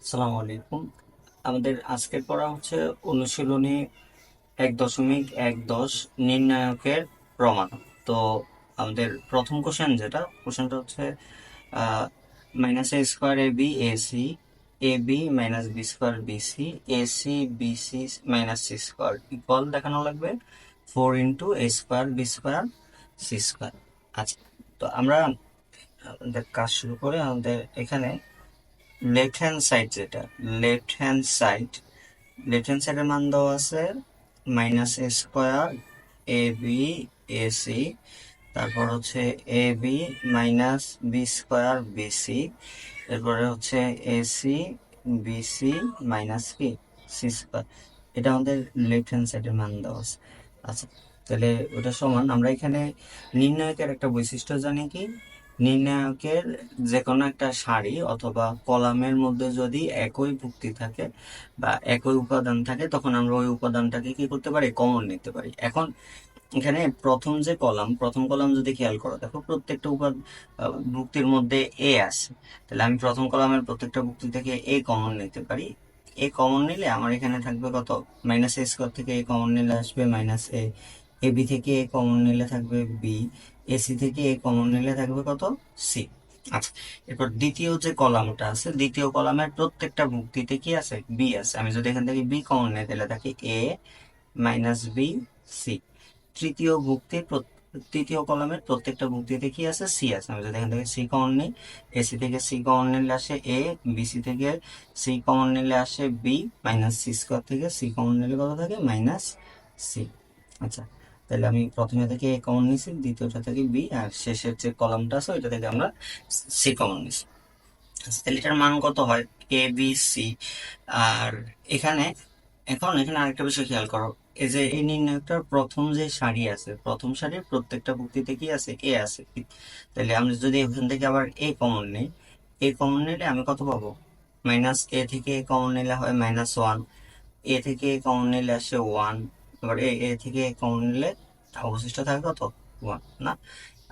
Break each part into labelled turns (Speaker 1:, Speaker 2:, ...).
Speaker 1: আসসালামু আলাইকুম। আমাদের আজকের পড়া হচ্ছে অনুশীলনী 1.10 নির্ণায়কের প্রমাণ। তো আমাদের প্রথম কোশ্চেনটা হচ্ছে minus A square a b a c, a b minus B square B c, a C B C minus c square equal দেখানো লাগবে 4 a square b square c square. আচ্ছা, তো আমরা আমাদের কাজ শুরু করে আমাদের এখানে লেফট হ্যান্ড সাইড যেটা left hand side left hand সাইডের মান দেওয়া আছে minus A square a b a c, তারপর হচ্ছে a b minus B square B C, এরপরে হচ্ছে A C B C minus কি সি স্কোয়ার। এটা আমাদের লেফট হ্যান্ড সাইডের মান দেওয়া আছে। আচ্ছা, তাহলে ওটা সমান আমরা এখানে নির্ণায়কের একটা বৈশিষ্ট্য জানি কি, নির্ণায়কের যে কোনো একটা সারি অথবা কলামের মধ্যে যদি একই ভুক্তি থাকে বা একই উপাদান থাকে তখন আমরা ওই উপাদানটাকে কি করতে পারি, কমন নিতে পারি। এখন এখানে প্রথম কলাম যদি খেয়াল করো, দেখো প্রত্যেকটা ভুক্তির মধ্যে এ আছে। তাহলে আমি প্রথম কলামের প্রত্যেকটা ভুক্তি থেকে এ কমন নিতে পারি। এ কমন নিলে আমার এখানে থাকবে কত, মাইনাস এ স্কোয়ার থেকে এ কমন নিলে আসবে মাইনাস এ, এ বি থেকে এ কমন নিলে থাকবে বি, এসি থেকে এ কমন নিলে থাকবে কত, সি। আচ্ছা, এরপর দ্বিতীয় যে কলামটা আছে, দ্বিতীয় কলামের প্রত্যেকটা ভুক্তিতে কি আছে, বি আছে। আমি যদি এখান থেকে বি কমন নিই তাহলে থাকে এ মাইনাস বি সি। তৃতীয় ভুক্তির তৃতীয় কলামের প্রত্যেকটা ভুক্তিতে কি আছে, সি আছে। আমি যদি এখান থেকে সি কমন নিই, এসি থেকে সি কমন নিলে আসে এ, বিসি থেকে সি কমন নিলে আসে বি, মাইনাস সি স্কোয়ার থেকে সি কমন নিলে কত থাকে, মাইনাস সি। আচ্ছা, তাহলে আমি প্রথমে থেকে এ কমন নিছি, দ্বিতীয়টা থেকে বি, আর শেষের যে কলামটা আছে ওইটা থেকে আমরা সি কমন নিছি। আচ্ছা, তাহলে এটার মান কত হয়, এ বি সি। আর এখানে এখানে আরেকটা বিষয় খেয়াল করো, এই যে এই নির্ণায়কটার প্রথম যে সারি আছে, প্রথম সারির প্রত্যেকটা ভুক্তিতে কি আছে, এ আছে। তাহলে আমি যদি এখান থেকে আবার এ কমন নিই, এ কমন নিলে আমি কত পাবো, মাইনাস এ থেকে এ কমন নিলে হয় মাইনাস ওয়ান, এ থেকে এ কমন নিলে আসে ওয়ান, আবার এ থেকে এ কমন নিলে অবশিষ্ট থাকে কত, ওয়ান না।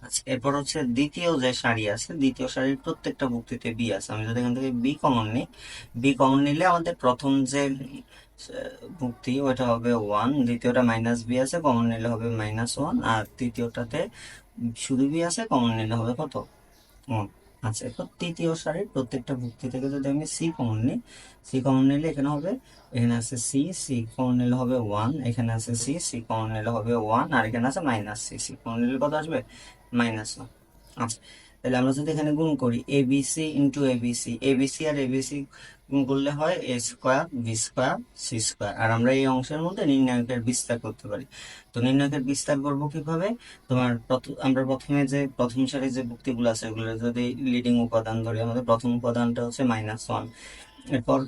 Speaker 1: আচ্ছা, এরপর হচ্ছে দ্বিতীয় যে সারি আছে, দ্বিতীয় সারির প্রত্যেকটা ভুক্তিতে বি আছে। আমি যদি এখান থেকে বি কমন নিই, বি কমন নিলে আমাদের প্রথম যে ভুক্তি ওইটা হবে ওয়ান, দ্বিতীয়টা মাইনাস বি আছে কমন নিলে হবে মাইনাস ওয়ান, আর তৃতীয়টাতে শুধু বি আছে কমন নিলে হবে কত, ওয়ান। আচ্ছা, এরপর তৃতীয় সারির প্রত্যেকটা ভুক্তি থেকে যদি আমি সি কমন নিই, সি কমন নিলে এখানে হবে, এখানে আছে সি, সি কমন নিলে হবে ওয়ান, এখানে আছে সি, সি কমন নিলে হবে ওয়ান, আর এখানে আছে মাইনাস সি, সি কমন নিলে কত আসবে, মাইনাস ওয়ান। আচ্ছা, তাহলে আমরা যদি এখানে গুণ করি a B c into a B c, a B c আর এ বি সি গুণ করলে হয় a square b square c square. আর আমরা এই অংশের মধ্যে নির্ণায়কের বিস্তার করতে পারি। তো নির্ণায়কের বিস্তার করবো কিভাবে, তোমার আমরা প্রথমে যে প্রথম সারি যে ভুক্তিগুলো আছে ওগুলো যদি লিডিং উপাদান ধরি, আমাদের প্রথম উপাদানটা হচ্ছে মাইনাস ওয়ান। এরপর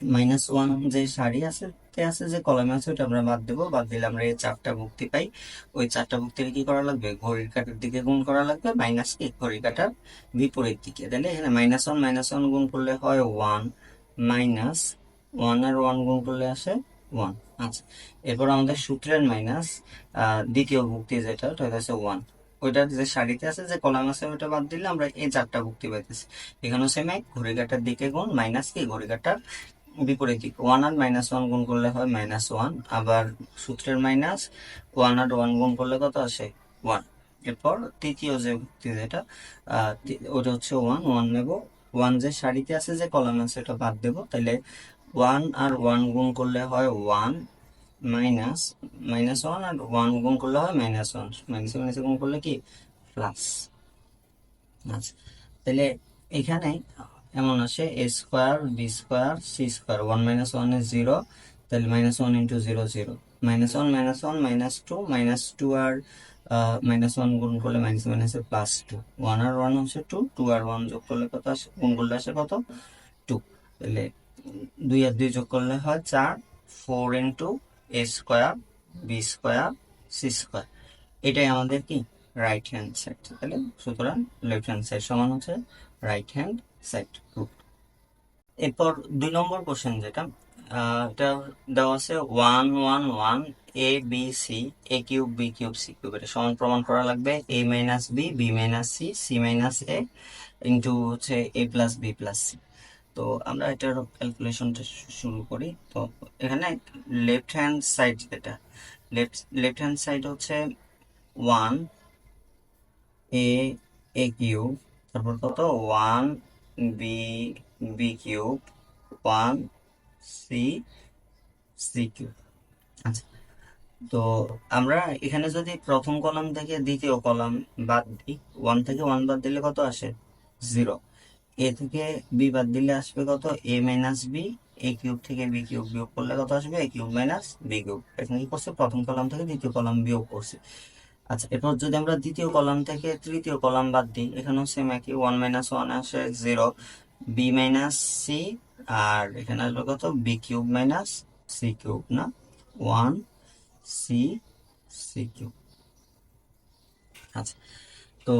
Speaker 1: মাইনাস ওয়ান যে সারি আছে আছে যে কলামে আছে ওটা আমরা বাদ দেবো, বাদ দিলে আমরা এই চারটা ভুক্তি পাই। ওই চারটা ভুক্তির কি করা লাগবে, ঘড়ির কাঁটার দিকে গুণ করা লাগবে, মাইনাস কি ঘড়ির কাঁটার বিপরীত দিকে। তাহলে এখানে মাইনাস ওয়ান গুণ করলে হয় ওয়ান, মাইনাস ওয়ান আর ওয়ান গুণ করলে আসে ওয়ান। আচ্ছা, এরপর আমাদের সূত্রের মাইনাস দ্বিতীয় ভুক্তি যেটা ওটা হচ্ছে ওয়ান, ওইটার যে সারিতে আছে যে কলাম আছে ওটা বাদ দিলে আমরা এই চারটা ভুক্তি পাইতেছি। এখানেও সেম এক, ঘড়ি কাঁটার দিকে গুণ, মাইনাস কি ঘড়ি কাঁটার বিপরীত দিক, ওয়ান আর মাইনাস ওয়ান গুণ করলে হয় মাইনাস ওয়ান, আবার সূত্রের মাইনাস ওয়ান আর ওয়ান গুণ করলে কত আসে, ওয়ান। এরপর তৃতীয় যে ভুক্তি যেটা ওটা হচ্ছে ওয়ান, ওয়ান নেব, ওয়ান যে সারিতে আছে যে কলাম আছে এটা বাদ দেবো, তাহলে ওয়ান আর ওয়ান গুণ করলে হয় ওয়ান, মাইনাস মাইনাস ওয়ান আর ওয়ান গুণ করলে হয় মাইনাস ওয়ান, মাইনাস মাইনাস গুণ করলে কি প্লাস। আচ্ছা, তাহলে এখানে এমন আসে a square b square c square, one minus one is zero, তাহলে minus one into zero zero, minus one minus two আর মাইনাস ওয়ান গুণ করলে মাইনাস মাইনাসে প্লাস টু, ওয়ান আর ওয়ান হচ্ছে টু, টু আর ওয়ান যোগ করলে কত আসে, গুণ করলে আসে কত, টু। তাহলে দুই আর দুই যোগ করলে হয় চার, four into a square b square c square. এটাই আমাদের কি রাইট হ্যান্ড সাইড। তাহলে সুতরাং লেফট হ্যান্ড সাইড সমান হচ্ছে রাইট হ্যান্ড সাইড রুট। এরপর 2 নম্বর কোশ্চেন যেটা এটা দেওয়া আছে one one one a B c a cube b cube c cube, এটা সমান প্রমাণ করা লাগবে a minus b b minus c c minus a into হচ্ছে a plus B plus c. তো আমরা এটার ক্যালকুলেশনটা শুরু করি। তো এখানে লেফট হ্যান্ড সাইড যেটা, লেফট হ্যান্ড সাইড হচ্ছে 1 এ এ কিউব, তারপর কত 1 b b cube, 1 c c cube. আচ্ছা, তো আমরা এখানে যদি প্রথম কলাম থেকে দ্বিতীয় কলাম বাদ দিই, 1 থেকে 1 বাদ দিলে কত আসে? 0। এ থেকে বি বাদ দিলে আসবে কত? এ মাইনাস বি। এ কিউব থেকে বি কিউব বিয়োগ করলে কত আসবে? এ কিউব মাইনাস বি কিউব। এখানে কি করছে? প্রথম কলাম থেকে দ্বিতীয় কলাম বিয়োগ করছে। আচ্ছা, এরপর যদি আমরা দ্বিতীয় কলাম থেকে তৃতীয় কলাম বাদ দিই, এখানেও সেম একই, 1 মাইনাস 1 আসে 0, বি মাইনাস সি, আর এখানে আসবে কত? B cube minus C cube, না 1 সি সি কিউব। আচ্ছা, তো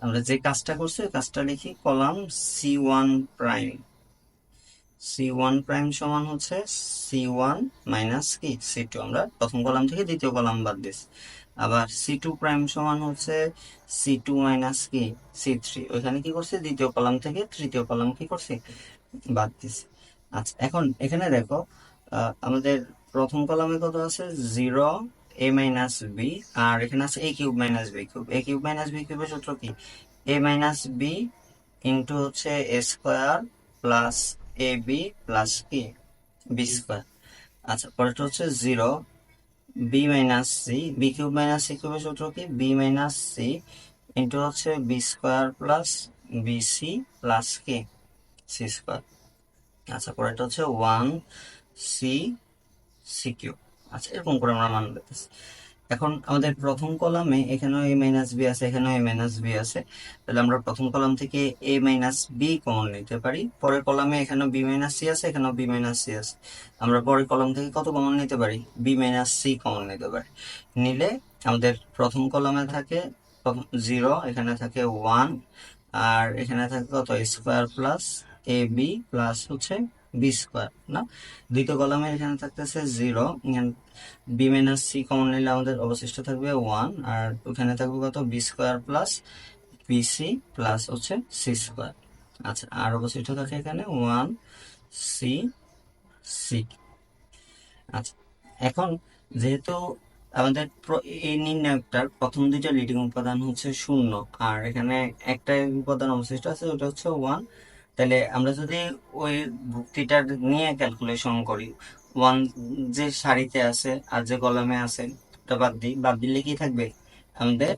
Speaker 1: আমরা যে কাজটা করছি ওই কাজটা লিখি। Column C1 prime, C1 prime সমান হচ্ছে C1 মাইনাস কি C2, আমরা প্রথম কলাম থেকে দ্বিতীয় কলাম বাদ দিচ্ছি। আবার C2 প্রাইম সমান হচ্ছে C2 মাইনাস কি C3, ওইখানে কি করছে? দ্বিতীয় কলাম থেকে তৃতীয় কলাম কি করছে? বাদ দিছি। আচ্ছা, এখন এখানে দেখো, আমাদের প্রথম কলামে কত আছে? 0 এ মাইনাস বি, আর এখানে আছে A cube minus B cube. A cube minus B কিউবের সূত্র কি? এ মাইনাস বি ইন্টু হচ্ছে A square plus A B plus কি বি স্কোয়ার। আচ্ছা, পরেরটা হচ্ছে 0 B minus C, B cube minus C কিউবের সূত্র কি? বি মাইনাস সি ইন্টু হচ্ছে B square plus B C plus কি সি স্কোয়ার। আচ্ছা, পরেরটা হচ্ছে 1 সি সি কিউব। আচ্ছা, এরকম করে আমরা মান পেতেছি। এখন আমাদের প্রথম কলামে এখানেও এ মাইনাস বি আছে, এখানেও এ মাইনাস বি আছে, তাহলে আমরা প্রথম কলাম থেকে এ মাইনাস বি কমন নিতে পারি। পরের কলামে এখানেও বি মাইনাস সি আছে, এখানেও বি মাইনাস সি আছে, আমরা পরের কলাম থেকে কত কমন নিতে পারি? বি মাইনাস সি কমন নিতে পারি। নিলে আমাদের প্রথম কলামে থাকে 0, এখানে থাকে 1, আর এখানে থাকে কত? Square plus A B plus হচ্ছে বি স্কোয়ার, না? দ্বিতীয় কলামে এখানে থাকতেছে 0, বি মাইনাস সি কমন নিলে আমাদের অবশিষ্ট থাকবে 1, আর ওখানে থাকবে কত? B square plus B C plus হচ্ছে সি স্কোয়ার। আচ্ছা, আর অবশিষ্ট থাকে এখানে 1 সি সি। আচ্ছা, এখন যেহেতু আমাদের এই নির্ণায়কটার প্রথম দুইটা লিডিং উপাদান হচ্ছে 0, আর এখানে একটা উপাদান অবশিষ্ট আছে, ওটা হচ্ছে 1, তাহলে আমরা যদি ওই ভুক্তিটার নিয়ে ক্যালকুলেশন করি, 1 যে সারিতে আছে আর যে কলামে আছে ওটা বাদ দিই, বাদ দিলে কি থাকবে? আমাদের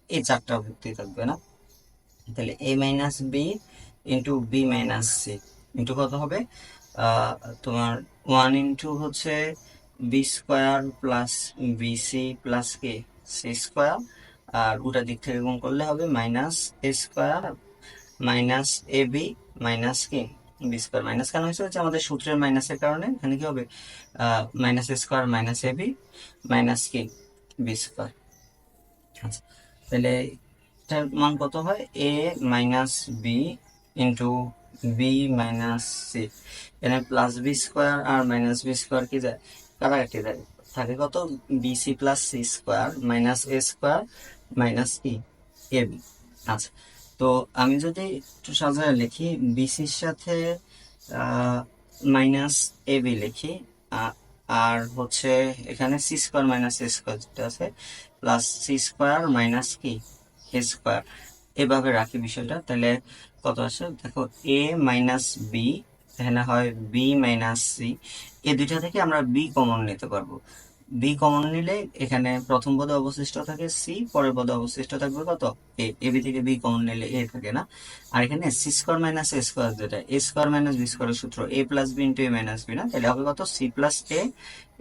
Speaker 1: এই 4টা ভুক্তি থাকবে, না? তাহলে a minus B into b minus C into কত হবে? আহ, তোমার 1 ইন্টু হচ্ছে B square plus B C plus কে সি স্কোয়ার, আর উল্টা দিক থেকে গুণ করলে হবে minus A square minus a b minus কি বি স্কোয়ার। মাইনাস কেন হয়েছে? হচ্ছে আমাদের সূত্রের মাইনাসের কারণে। এখানে কি হবে? Minus A square minus a b minus কি বি স্কোয়ার। আচ্ছা, তাহলে এটার মান কত হয়? A minus B into b minus c, এখানে প্লাস বি স্কোয়ার আর মাইনাস বি স্কোয়ার কি যায়? কাটাকাটি যায়, থাকে কত? B C plus c square minus এ স্কোয়ার মাইনাস কি এ বি। আচ্ছা, তো আমি যদি একটু সাজায় লিখি, বিসির সাথে মাইনাস এ বি লিখি, আর হচ্ছে এখানে সি স্কোয়ার মাইনাস এ স্কোয়ার যেটা আছে প্লাস সি স্কোয়ার মাইনাস কি এ স্কোয়ার, এভাবে রাখি বিষয়টা। তাহলে কত আসে দেখো? এ মাইনাস বি, এখানে হয় বি মাইনাস সি, এই দুইটা থেকে আমরা বি কমন নিতে পারবো। বি কমন নিলে এখানে প্রথম পদে অবশিষ্ট থাকে সি, পরের পদে অবশিষ্ট থাকবে কত? এ। এ বি থেকে বি কমন নিলে এ থাকে, না? আর এখানে সি স্কোয়ার মাইনাস এ স্কোয়ার, যেটা এ স্কোয়ার মাইনাস বি স্কোয়ারের সূত্র a plus b into a minus b, না? তাহলে হবে কত? C plus a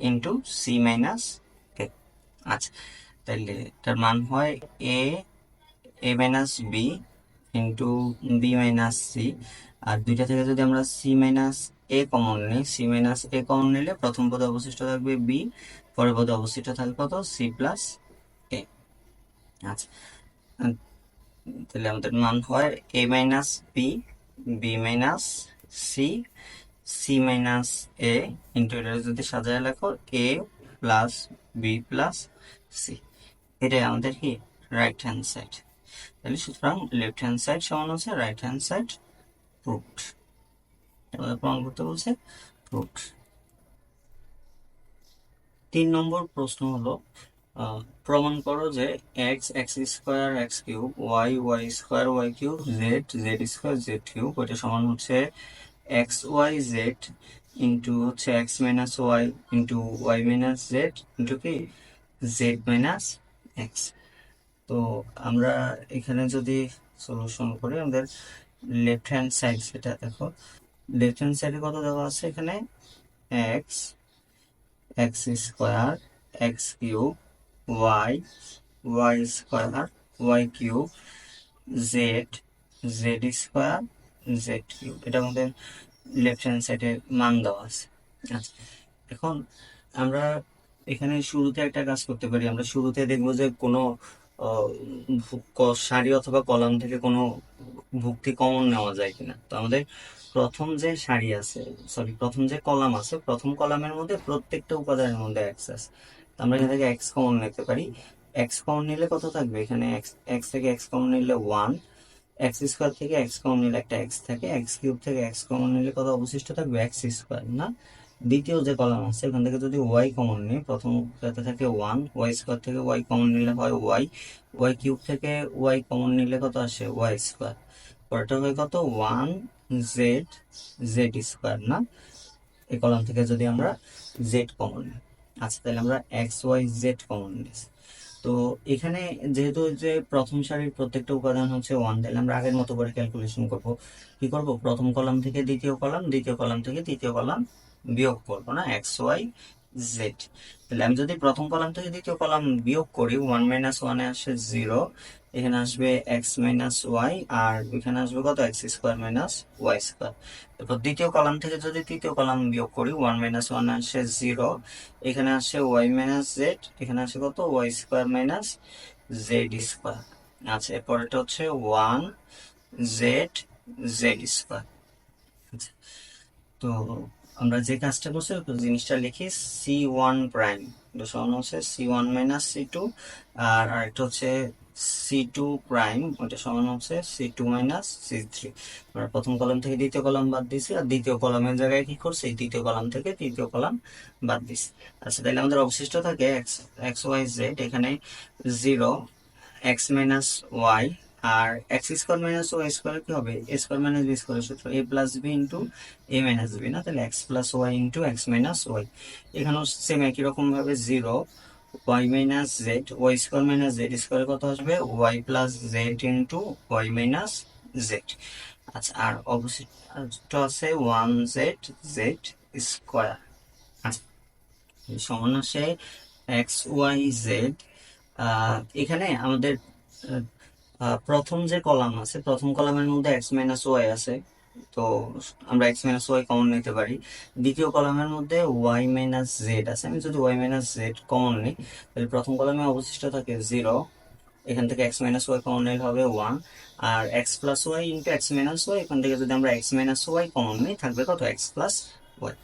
Speaker 1: into c minus a. আচ্ছা, তাহলে এটার মান হয় a a minus B into b minus c, আর দুইটা থেকে যদি আমরা সি মাইনাস এ কমন নিই, সি মাইনাস এ কমন নিলে প্রথম পদে অবশিষ্ট থাকবে বি, পরের পদে অবশিষ্ট থাকবে কত? C plus a. আচ্ছা, তাহলে আমাদের মান হয় a minus b, b minus c, c minus a into, এটা যদি সাজায় লেখো a plus B plus c. এটাই আমাদের কি রাইট হ্যান্ড সাইড। তাহলে সুতরাং লেফট হ্যান্ড সাইড সমান হচ্ছে রাইট হ্যান্ড সাইড প্রুভড। প্রমাণ করতে বলছে প্রুফ। 3 নম্বর প্রশ্ন হলো প্রমাণ করো যে x x square x cube Y Y square Y cube Z Z square Z cube ওইটা সমান হচ্ছে এক্স ওয়াই জেড ইন্টু হচ্ছে X minus Y into Y minus Z into কি জেড মাইনাস এক্স। তো আমরা এখানে যদি সলিউশন করি আমাদের লেফট হ্যান্ড সাইড সেটা দেখো, লেফট হ্যান্ড সাইডে কত দেওয়া আছে এখানে X x square x cube Y Y square Y cube Z Z square Z cube, এটা আমাদের লেফট হ্যান্ড সাইডে মান দেওয়া আছে। আচ্ছা, এখন আমরা এখানে শুরুতে একটা কাজ করতে পারি, আমরা শুরুতে দেখবো যে কোনো সারি অথবা কলাম থেকে কোনো ভুক্তি কমন নেওয়া যায় কিনা। তো আমাদের প্রথম যে সারি আছে, সরি প্রথম যে কলাম আছে, প্রথম কলামের মধ্যে প্রত্যেকটা উপাদানের মধ্যে এক্স আছে। তো আমরা এখান থেকে এক্স কমন নিতে পারি। এক্স কমন নিলে কত থাকবে এখানে, এক্স এক্স থেকে এক্স কমন নিলে ওয়ান, এক্স স্কোয়ার থেকে এক্স কমন নিলে একটা এক্স থাকে, এক্স কিউব থেকে এক্স কমন নিলে কত অবশিষ্ট থাকবে এক্স স্কোয়ার না। দ্বিতীয় যে কলাম আছে ওখান থেকে যদি ওয়াই কমন নিই, প্রথম যাতে থাকে ওয়ান, ওয়াই স্কোয়ার থেকে ওয়াই কমন নিলে হয় ওয়াই, ওয়াই কিউব থেকে ওয়াই কমন নিলে কত আসে ওয়াই স্কোয়ার, পরেরটা হয় কত ওয়ান জেড জেড স্কোয়ার না। এই কলাম থেকে যদি আমরা জেড কমন নিই, আচ্ছা তাহলে আমরা এক্স ওয়াই জেড কমন নিয়েছি। তো এখানে যেহেতু যে প্রথম সারির প্রত্যেকটা উপাদান হচ্ছে ওয়ান, তাহলে আমরা আগের মতো করে ক্যালকুলেশন করব। কি করব, প্রথম কলাম থেকে দ্বিতীয় কলাম, দ্বিতীয় কলাম থেকে তৃতীয় কলাম বিয়োগ করবো না, এক্স ওয়াই জেড। তাহলে আমি যদি প্রথম কলাম থেকে দ্বিতীয় কলাম বিয়োগ করি, ওয়ান মাইনাস ওয়ানে আসে জিরো, এখানে আসবে এক্স মাইনাস ওয়াই, আর এখানে আসবে কত X square minus Y square. তারপর দ্বিতীয় কলাম থেকে যদি তৃতীয় কলাম বিয়োগ করি, ওয়ান মাইনাস ওয়ান আসে জিরো, এখানে আসে ওয়াই মাইনাস জেড, এখানে আসে কত Y square minus Z square. আচ্ছা এরপরটা হচ্ছে ওয়ান জেড জেড স্কোয়ার। আচ্ছা, তো আমরা যে কাজটা করছি জিনিসটা লিখি সি ওয়ান প্রাইম, এটা সমান হচ্ছে C one minus c two, আর আরেকটা হচ্ছে সি টু প্রাইম, ওটা সমান হচ্ছে c two minus c three. আমরা প্রথম কলাম থেকে দ্বিতীয় কলাম বাদ দিছি, আর দ্বিতীয় কলামের জায়গায় কি করছি তৃতীয় কলাম থেকে তৃতীয় কলাম বাদ দিছি। আচ্ছা তাহলে আমাদের অবশিষ্ট থাকে এক্স এক্স ওয়াই জেড, এখানে জিরো এক্স মাইনাস ওয়াই, আর x square minus Y square কি হবে a square minus B square সূত্র a plus b into a minus b না, তাহলে x plus y into x minus y. এখানেও same একই রকম ভাবে zero y minus Z Y square minus Z square কত আসবে y plus z into Y minus z. আচ্ছা আর অবশিষ্ট আছে ওয়ান জেড জেড স্কোয়ার। আচ্ছা সমান আসে এক্স ওয়াই জেড। এখানে আমাদের প্রথম যে কলাম আছে, প্রথম কলামের মধ্যে এক্স মাইনাস ওয়াই আছে, তো আমরা এক্স মাইনাস ওয়াই কমন নিতে পারি। দ্বিতীয় কলামের মধ্যে ওয়াই মাইনাস জেড আছে, আমি যদি ওয়াই মাইনাস জেড কমন নিই তাহলে প্রথম কলামে অবশিষ্ট থাকে জিরো, এখান থেকে এক্স মাইনাস ওয়াই কমন নিলে হবে ওয়ান, আর x plus y into x minus y, এখান থেকে যদি আমরা এক্স মাইনাস ওয়াই কমন নিই থাকবে কত এক্স প্লাস ওয়াই।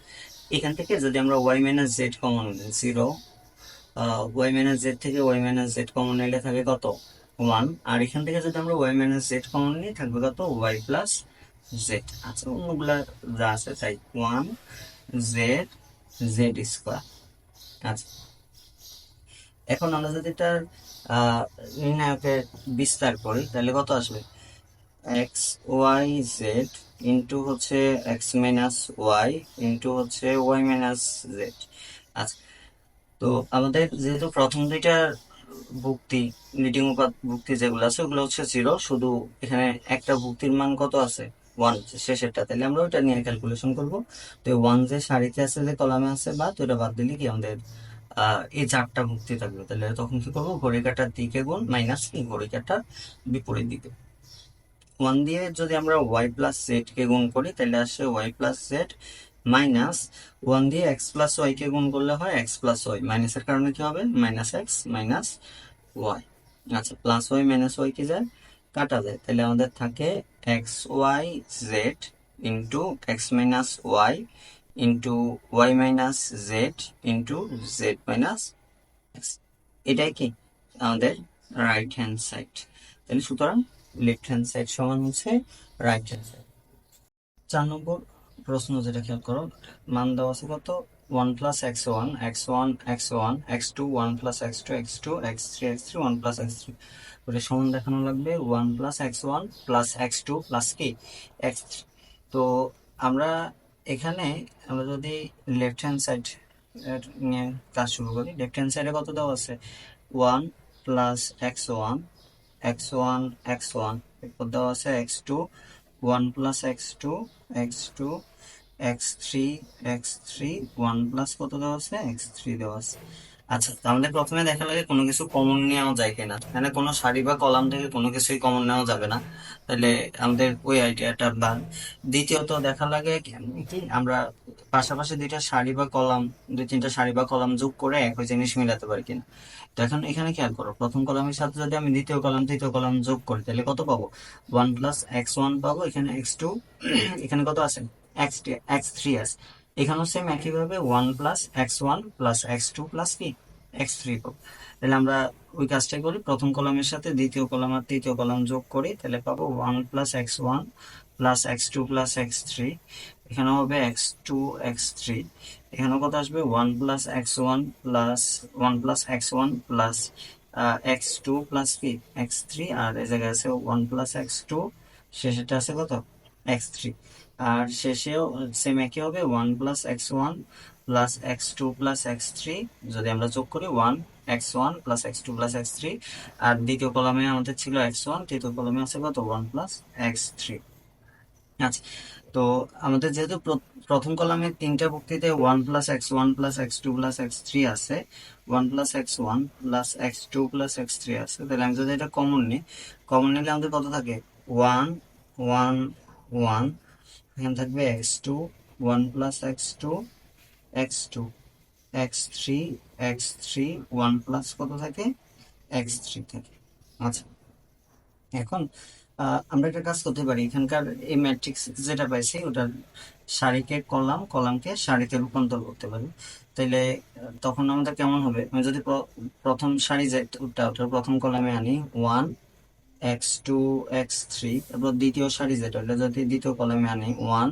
Speaker 1: এখান থেকে যদি আমরা ওয়াই মাইনাস জেড কমন নিই জিরো, ওয়াই মাইনাস জেড থেকে ওয়াই মাইনাস জেড কমন নিলে থাকে কত ওয়ান, আর এখান থেকে যদি আমরা ওয়াই মাইনাস জেড কমন নিই থাকবে কত ওয়াই প্লাস জেড। আচ্ছা অন্যগুলা যা আছে তাই ওয়ান জেড জেড স্কোয়ার। আচ্ছা এখন আমরা যদি এটার নির্ণায়কের বিস্তার করি তাহলে কত আসবে এক্স ওয়াই জেড ইন্টু হচ্ছে এক্স মাইনাস ওয়াই ইন্টু হচ্ছে ওয়াই মাইনাস জেড। আচ্ছা তো আমাদের যেহেতু প্রথম দুইটা ভুক্তি লিডিং ভুক্তি যেগুলো আছে ওগুলো হচ্ছে জিরো, শুধু এখানে একটা ভুক্তির মান কত আছে ওয়ান শেষেরটা, তাহলে আমরা ওইটা নিয়ে ক্যালকুলেশন করব। তো ওয়ান যে সারিতে আছে যে কলামে আছে বা তো এটা বাদ দিলে কি আমাদের এই চারটা ভুক্তি থাকবে, তাহলে তখন কি করবো ঘড়ি কাটার দিকে গুণ মাইনাস কি ঘড়ি কাটার বিপরীত দিকে। ওয়ান দিয়ে যদি আমরা ওয়াই প্লাস জেড কে গুণ করি তাহলে আসে Y plus Z, minus one দিয়ে এক্স প্লাস ওয়াই কে গুণ করলে হয় এক্স প্লাস ওয়াই, মাইনাসের কারণে কি হবে মাইনাস এক্স মাইনাস ওয়াই। আচ্ছা প্লাস ওয়াই মাইনাস ওয়াই কি যায় কাটা যায়, তাহলে আমাদের থাকে X Y Z into x minus Y into Y minus Z into Z minus X. এটাই কি আমাদের রাইট হ্যান্ড সাইড। তাহলে সুতরাং লেফট হ্যান্ড সাইড সমান হচ্ছে রাইট হ্যান্ড সাইড। 4 নম্বর প্রশ্ন যেটা খেয়াল করো, মান দেওয়া আছে কত, 1 + x1 x1 x1 x2 1 + x2 x2 x3 x3 1 + x3, ওটা সমান দেখানো লাগবে 1 + x1 + x2 প্লাস কি x3। তো আমরা এখানে আমরা যদি লেফট হ্যান্ড সাইড নিয়ে কাজ শুরু করি, লেফট হ্যান্ড সাইডে কত দেওয়া আছে, 1 + x1 x1 x1, এরপর দেওয়া আছে x2 1 + x2 x2 x3 x3 কত দেওয়া আছে, x3 দেওয়া আছে। আচ্ছা, তো আমাদের প্রথমে দেখা লাগে কোনো কিছু কমন নেওয়া যায় কিনা, মানে কোনো সারি বা কলাম থেকে কোনো কিছুই কমন নেওয়া যাবে না, তাহলে আমাদের ওই আইডিয়াটা বাদ। দ্বিতীয়ত দেখা লাগে কি আমরা পাশাপাশি দুইটা সারি বা কলাম, দুই তিনটা সারি বা কলাম যোগ করে একই জিনিস মিলাতে পারি কিনা। তো এখন এখানে খেয়াল করো, প্রথম কলামের সাথে যদি আমি দ্বিতীয় কলাম তৃতীয় কলাম যোগ করি তাহলে কত পাবো, 1 + x1 পাবো, এখানে x2 এখানে কত আছে, x3 আছে, এখানেও সেম একইভাবে 1 + x1 + x2 প্লাস কি x3 পাবো। তাহলে আমরা ওই কাজটাই করি, প্রথম কলামের সাথে দ্বিতীয় কলাম আর তৃতীয় কলাম যোগ করি, তাহলে পাবো 1 + x1 + x2 + x3, এখানে হবে x2 x3, এখানেও কত আসবে 1 + x1 + x2 প্লাস কি x3, আর এই জায়গায় আছে 1 + x2, শেষেটা আছে কত x3, আর শেষেও সেম একই হবে 1 + x1 + x2 + x3, যদি আমরা যোগ করি 1 x1 + x2 + x3, আর দ্বিতীয় কলামে আমাদের ছিল x1, তৃতীয় কলামে আছে কত 1 + x3। আচ্ছা, তো আমাদের যেহেতু প্রথম কলামে তিনটা বক্তৃতায় 1 + x1 + x2 + x3 আছে, 1 + x1 + x2 + x3 আছে, তাহলে আমি যদি এটা কমন নিই, কমন নিলে আমাদের কত থাকে 1 1 1, এখানে থাকবে x2 1 + x2 x2 x3 x3 1 plus কত থাকে x3 থাকে। আচ্ছা, এখন আমরা একটা কাজ করতে পারি, এখানকার এই ম্যাট্রিক্স যেটা পাইছি ওটার সারিকে কলাম, কলামকে সারিতে রূপান্তর করতে পারি। তাইলে তখন আমাদের কেমন হবে, আমি যদি প্রথম সারি যে ওটার প্রথম কলামে আনি 1 x2 x3, তারপর দ্বিতীয় সারি যেটা ওটা যদি দ্বিতীয় কলামে আনি 1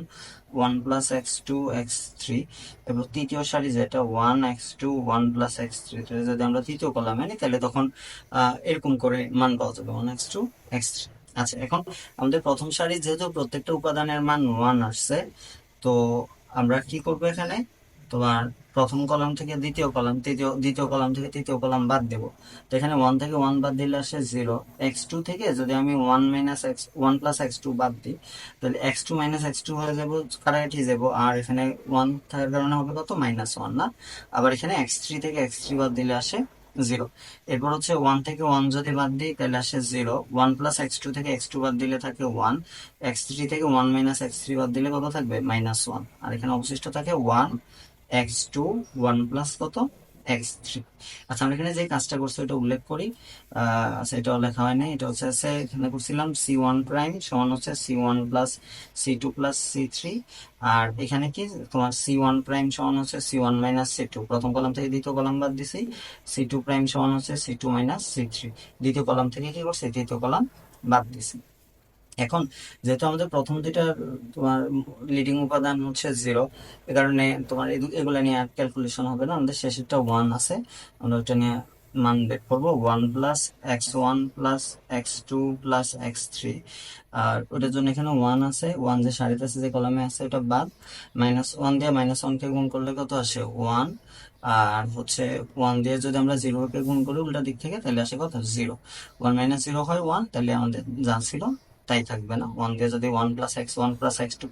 Speaker 1: + x2 x3, এবার তৃতীয় সারি যেটা 1 x2 1 + x3, যদি আমরা তৃতীয় কলামে আনি তাহলে তখন এরকম করে মান পাওয়া যাবে 1 x2 x3। আচ্ছা, এখন আমাদের প্রথম সারি যেহেতু প্রত্যেকটা উপাদানের মান 1 আসছে, তো আমরা কি করবো এখানে, তোমার প্রথম কলাম থেকে দ্বিতীয় কলাম, দ্বিতীয় কলাম থেকে তৃতীয় কলাম বাদ দেবো। তো এখানে 1 থেকে 1 বাদ দিলে আসে 0, x2 থেকে যদি আমি 1 + x2 বাদ দিই তাহলে x2 - x2 হয়ে যাবো, কাটাকাটি যাবো, আর এখানে 1 থাকার কারণে হবে কত -1 না। আবার এখানে x3 থেকে x3 বাদ দিলে আসে 0। এরপর হচ্ছে 1 থেকে 1 যদি বাদ দিই তাহলে আসে 0, 1 + x2 থেকে x2 বাদ দিলে থাকে 1, x3 থেকে 1 - x3 বাদ দিলে কত থাকবে -1, আর এখানে অবশিষ্ট থাকে 1 x2 1 প্লাস কত x3। আচ্ছা, আমরা এখানে যে কাজটা করছি ওটা উল্লেখ করি, আচ্ছা এটাও লেখা হয় না, এটা হচ্ছে এখানে করছিলাম c1 প্রাইম সমান হচ্ছে c1 + c2 + c3, আর এখানে কি তোমার c1 প্রাইম সমান হচ্ছে c1 - c2, প্রথম কলাম থেকে দ্বিতীয় কলাম বাদ দিছি, c2 প্রাইম সমান হচ্ছে c2 - c3, দ্বিতীয় কলাম থেকে কি করছে তৃতীয় কলাম বাদ দিছি। এখন যেহেতু আমাদের প্রথম দুইটা তোমার লিডিং উপাদান হচ্ছে 0, এ কারণে তোমার এগুলা নিয়ে আর ক্যালকুলেশন হবে না, আমাদের শেষেরটা 1 আছে, আমরা ওটা নিয়ে মান বের করবো 1 + x1 + x2 + x3, আর ওটার জন্য এখানে 1 আছে, 1 যে সারিতে আছে যে কলামে আছে ওটা বাদ, -1 দিয়ে -1 কে গুণ করলে কত আসে 1, আর হচ্ছে 1 দিয়ে যদি আমরা 0 কে গুণ করি উল্টা দিক থেকে তাহলে আসে কত 0, 1 - 0 হয় 1, তাহলে আমাদের যা ছিল তাই থাকবে না, 1 দিয়ে যদি 1 + x1 + x2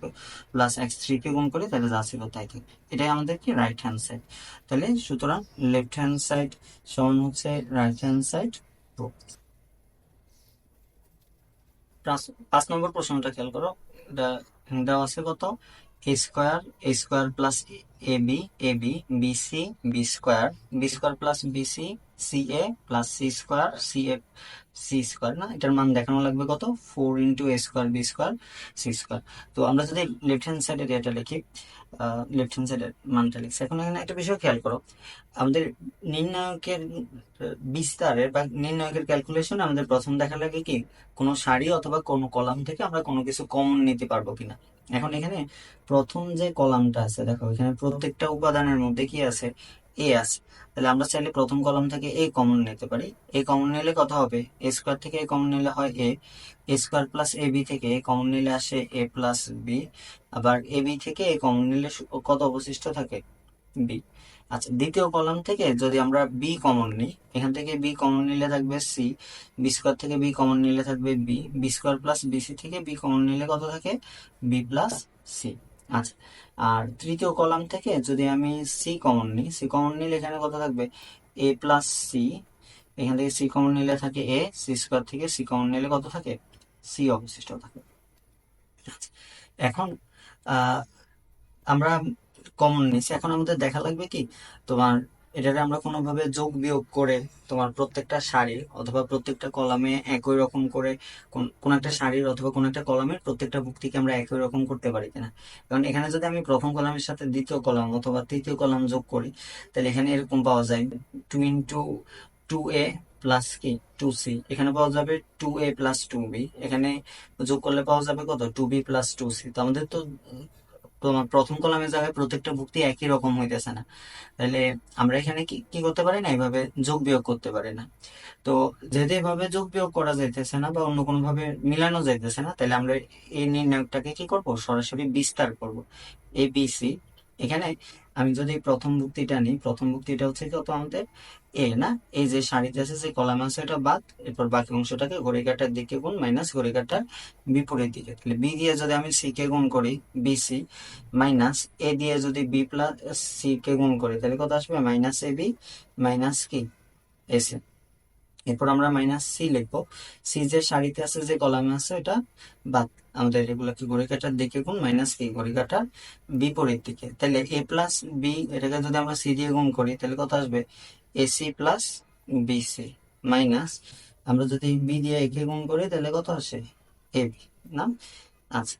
Speaker 1: + x3 কে গুণ করি তাহলে যা ছিল তাই থাকবে। এটাই আমাদের কি রাইট হ্যান্ড সাইড। তাহলে সুতরাং লেফট হ্যান্ড সাইড সমান হচ্ছে রাইট হ্যান্ড সাইড। 5 নম্বর প্রশ্নটা খেয়াল করো, এটা দেওয়া আছে কত, a² plus ab b² plus bc ca+c² না, এটার মান দেখানো লাগবে কত 4 × a² b² c²। তো আমরা যদি লেফট হ্যান্ড সাইডের এটা লিখি, লেফট হ্যান্ড সাইডের মানটা লিখছি, এখন এখানে একটা বিষয় খেয়াল করো, আমাদের নির্ণায়কের বিস্তারের বা নির্ণায়কের ক্যালকুলেশন আমাদের প্রথম দেখা লাগে কি কোনো সারি অথবা কোনো কলাম থেকে আমরা কোনো কিছু কমন নিতে পারবো কিনা। এখন এখানে প্রথম যে কলামটা আছে দেখো, এখানে প্রত্যেকটা উপাদানের মধ্যে কি আছে, এ আছে। তাহলে আমরা চাইলে প্রথম কলাম থেকে এ কমন নিতে পারি। এ কমন নিলে কত হবে, এ স্কোয়ার থেকে এ কমন নিলে হয় a, A square plus A b থেকে এ কমন নিলে আসে এ প্লাস বি, আবার এ বি থেকে এ কমন নিলে কত অবশিষ্ট থাকে, বি। আচ্ছা, দ্বিতীয় কলাম থেকে যদি আমরা বি কমন নিই, এখান থেকে বি কমন নিলে থাকবে সি, বি স্কোয়ার থেকে বি কমন নিলে থাকবে B, B square plus BC থেকে বি কমন নিলে কত থাকে, বি প্লাস সি। আচ্ছা, আর তৃতীয় কলাম থেকে যদি আমি সি কমন নিই, সি কমন নিলে এখানে কত থাকবে, এ প্লাস সি, এখান থেকে সি কমন নিলে থাকে এ, সি স্কোয়ার থেকে সি কমন নিলে কত থাকে, সি অবশিষ্ট থাকে। আচ্ছা, এখন আহ আমরা কমন নিছি, এখন আমাদের দেখা লাগবে কি তোমার এটাকে আমরা কোনোভাবে যোগ বিয়োগ করে তোমার প্রত্যেকটা সারির অথবা প্রত্যেকটা কলামে একই রকম করে কোন একটা সারির অথবা কোন একটা কলামের প্রত্যেকটা ভুক্তিকে আমরা একই রকম করতে পারি কিনা। কারণ এখানে যদি আমি প্রথম কলামের সাথে দ্বিতীয় কলাম অথবা তৃতীয় কলাম যোগ করি, তাহলে এখানে এরকম পাওয়া যায় 2 × 2a প্লাস কি 2c, এখানে পাওয়া যাবে 2a প্লাস 2b, এখানে যোগ করলে পাওয়া যাবে কত 2b প্লাস 2c। তো আমাদের তো তোমার প্রথম কলামের জায়গায় প্রত্যেকটা ভুক্তি একই রকম হইতেছে না, তাহলে আমরা এখানে কি কি করতে পারি না, এইভাবে যোগ বিয়োগ করতে পারি না। তো যেহেতু এভাবে যোগ বিয়োগ করা যাইতেছে না বা অন্য কোনো ভাবে মিলানো যাইতেছে না, তাহলে আমরা এই নির্ণয়টাকে কি করব, সরাসরি বিস্তার করব, এ বি সি। এখানে আমি যদি প্রথম ভুক্তিটা নিই, প্রথম ভুক্তিটা হচ্ছে কত আমাদের এ না, এই যে সারিতে আছে যে কলাম আছে এটা বাদ, এরপর বাকি অংশটাকে ঘড়ি কাঁটার দিকে গুণ মাইনাস ঘড়ি কাঁটার বিপরীত দিকে। তাহলে বি দিয়ে যদি আমি সি কে গুণ করি বিসি, মাইনাস এ দিয়ে যদি বি প্লাস সি কে গুণ করি তাহলে কত আসবে, মাইনাস এ বি মাইনাস কি এসি। এরপর আমরা মাইনাস সি লিখবো, সি যে সারিতে আছে যে কলামে আছে এটা বাদ, আমাদের এগুলোকে ঘড়ি কাঁটার দিকে গুণ মাইনাস কি ঘড়ি কাঁটার বিপরীত দিকে। তাহলে এ প্লাস বি এটাকে যদি আমরা সি দিয়ে গুণ করি তাহলে কত আসবে, এসি প্লাস বিসি, মাইনাস আমরা যদি বি দিয়ে একে গুণ করি তাহলে কত আসে, এ বি না। আচ্ছা,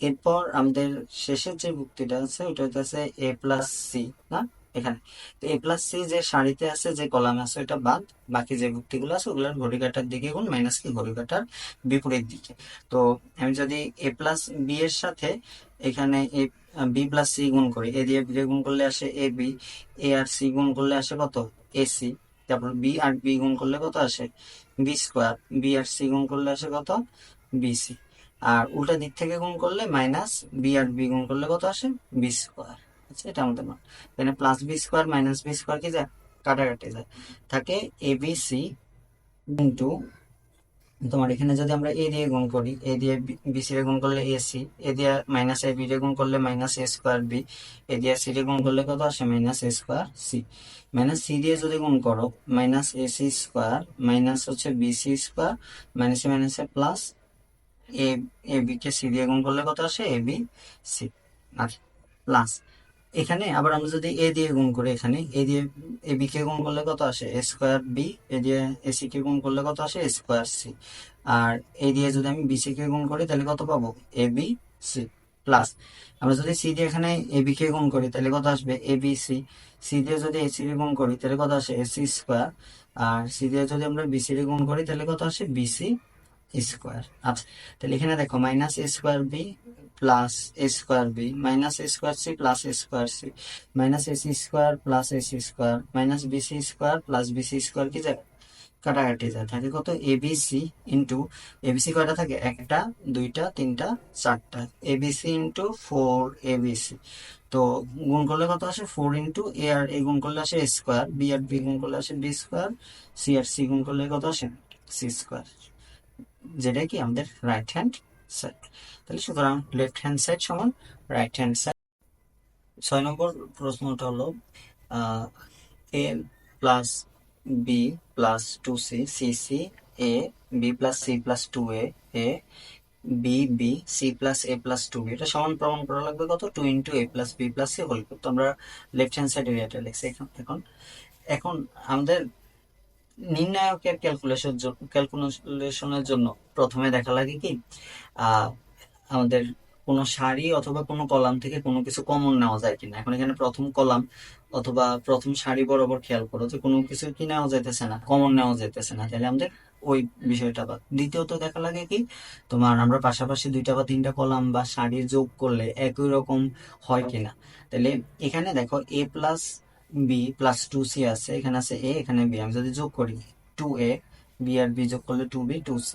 Speaker 1: এরপর আমাদের শেষের যে ভুক্তিটা আছে ওটা হচ্ছে এ প্লাস সি না, এখানে তো এ প্লাস সি যে সারিতে আছে যে কলামে আছে ওটা বাদ, বাকি যে ভুক্তিগুলো আছে ওগুলোর ঘড়ি কাঁটার দিকে গুণ মাইনাস কি ঘড়ি কাঁটার বিপরীত দিকে। তো আমি যদি এ প্লাস বি এর সাথে এখানে এ বি প্লাস সি গুণ করি, এ দিয়ে বি গুণ করলে আসে A b, A R C গুণ করলে আসে কত, এ সি। তারপর বি আর বি গুণ করলে কত আসে, বি স্কোয়ার, বি আর সি গুণ করলে আসে কত, বিসি। আর উল্টা দিক থেকে গুণ করলে মাইনাস বি আর বি গুণ করলে কত আসে, বি স্কোয়ার। আচ্ছা, এটা আমাদের মান। এখানে plus B square minus B square কি যায়, কাটাকাটি যায়, থাকে এ বি সি ইন্টু তোমার এখানে যদি আমরা এ দিয়ে গুণ করি, এ দিয়ে বি সি রে গুণ করলে এ সি, এ দিয়ে মাইনাস এ বি রে গুণ করলে minus A square B, A দিয়ে সি রে গুণ করলে কত আসে, মাইনাস এ স্কোয়ার সি। মাইনাস সি দিয়ে যদি গুণ করো minus A C square minus হচ্ছে বি সি স্কোয়ার, মাইনাসে মাইনাসে প্লাস এ, এ বি কে সি দিয়ে গুণ করলে কত আসে, এ বি সি। আচ্ছা, প্লাস এখানে আবার আমরা যদি এ দিয়ে গুণ করি, এখানে এ দিয়ে এ বি কে গুণ করলে কত আসে, এ স্কোয়ার বি, এ দিয়ে এ সি কে গুণ করলে কত আসে, এ স্কোয়ার সি। আর এ দিয়ে যদি আমি বি সি কে গুণ করি তাহলে কত পাবো, এ বি সি। প্লাস আমরা যদি সি দিয়ে এখানে এ বি কে গুণ করি তাহলে কত আসবে, এ বি সি। সি দিয়ে যদি এ সি কে গুণ করি তাহলে কত আসে, এ সি স্কোয়ার। আর সি দিয়ে যদি আমরা বি সি কে গুণ করি তাহলে কত আসে, বি সি স্কোয়ার। আচ্ছা, তাহলে এখানে দেখো minus A square B plus A square B minus A square C plus A square C minus A C square plus A C square minus B C square plus B C square কি যায়, কাটাকাটি যায়, থাকে কত, ABC into ABC কয়টা থাকে, একটা দুইটা তিনটা চারটা, এবিসি ইন্টু ফোর এবিসি। তো গুণ করলে কত আসে, ফোর ইন্টু এ আর এ গুণ করলে আসে স্কোয়ার, বি আর বি গুণ করলে আসে বি স্কোয়ার, সি আর সি গুণ করলে কত আসে, সি স্কোয়ার, যেটা কি আমাদের রাইট হ্যান্ড সাইড। তাহলে সুতরাং লেফট হ্যান্ড সাইড সমান রাইট হ্যান্ড সাইড। 6 নম্বর প্রশ্নটা হলো a plus B plus two c, c c a, B plus C plus two a, A b b C plus A plus two b, এটা সমান প্রমাণ করা লাগবে কত, 2 × a plus B plus c whole cube. তো আমরা left hand side এরিয়াটা লিখছি। এখন এখন এখন আমাদের নির্ণায়কের ক্যালকুলেশনের জন্য প্রথমে দেখা লাগে কি আহ আমাদের কোনো সারি অথবা কোনো কলাম থেকে কোনো কিছু কমন নেওয়া যায় কিনা। এখন এখানে প্রথম কলাম অথবা প্রথম সারি বরাবর খেয়াল করো যে কোনো কিছু কি নেওয়া যাইতেছে না, কমন নেওয়া যাইতেছে না, তাহলে আমাদের ওই বিষয়টা বাদ। দ্বিতীয়ত দেখা লাগে কি তোমার আমরা পাশাপাশি 2টা বা 3টা কলাম বা সারি যোগ করলে একই রকম হয় কিনা। তাহলে এখানে দেখো a plus B plus 2c আছে, এখানে আছে a, এখানে b, আমি যদি যোগ করি 2a, b আর b যোগ করলে 2b 2c।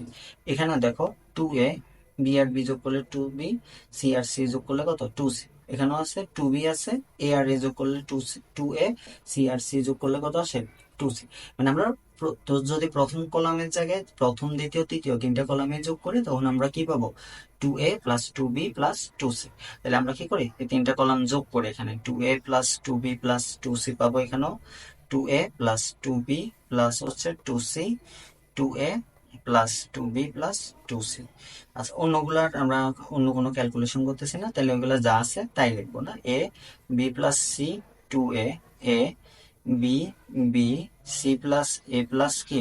Speaker 1: এখানে দেখো 2a, b আর b যোগ করলে 2b, c আর c যোগ করলে কত 2c। এখানেও আছে 2b আছে, a আর a যোগ করলে 2a, c আর c যোগ করলে কত আসে 2c। মানে আমরা তো যদি প্রথম কলামের জায়গায় প্রথম দ্বিতীয় তৃতীয় 3টা কলামে যোগ করি তখন আমরা কি পাবো 2a plus 2b plus 2c। তাহলে আমরা কি করি এই 3টা কলাম যোগ করে এখানে 2a plus 2b plus 2c পাবো, এখানেও 2a প্লাস 2b প্লাস হচ্ছে 2c, 2a plus 2b plus 2c। আচ্ছা অন্যগুলার আমরা অন্য কোনো ক্যালকুলেশন করতেছি না, তাহলে ওইগুলো যা আছে তাই লিখবো না। a b plus c 2a, a b b c plus a plus কি